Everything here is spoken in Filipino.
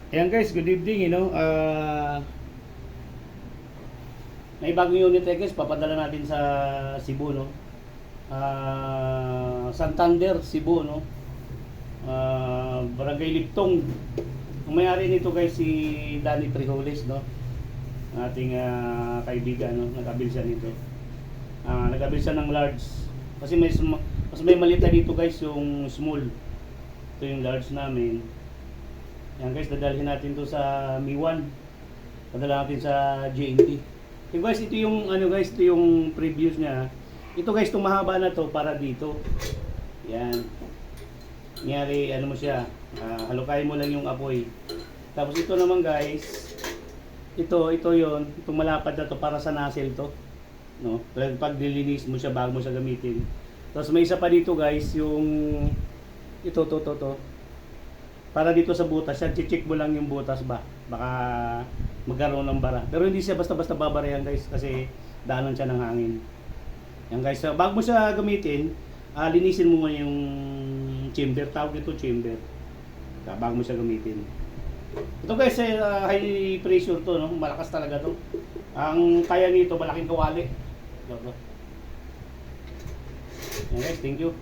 Ayan guys, good evening, may bagong unit guys, papadala natin sa Cebu, no? Santander, Cebu, no? Barangay Liptong. Ang may-ari nito guys si Danny Frijoles, no? Ating kaibigan, no? Nag-abil siya nito. Nag-abil siya ng large. Kasi mas may maliit na dito guys, yung small. Ito yung large namin. Yan guys, dadalhin natin to sa Mi1. Padala natin sa JNT. So guys, ito yung guys, ito yung previews niya. Ito guys, itong mahaba na to para dito. Yan. Nangyari, ano mo siya, halukayin mo lang yung apoy. Tapos ito naman guys, ito yon, itong malapad na to para sa nozzle to. No? Pag nilinis mo siya bago mo siya gamitin. Tapos may isa pa dito guys, yung to. Para dito sa butas, yan, check mo lang yung butas ba. Baka magkaroon ng bara. Pero hindi siya basta-basta babara yan guys kasi daanan siya ng hangin. Yan guys, bago mo siya gamitin, linisin mo muna yung chamber. Tawag ito chamber. Bago mo siya gamitin. Ito guys, high pressure to, no? Malakas talaga to. Ang kaya nito, malaking kawali. Yan guys, thank you.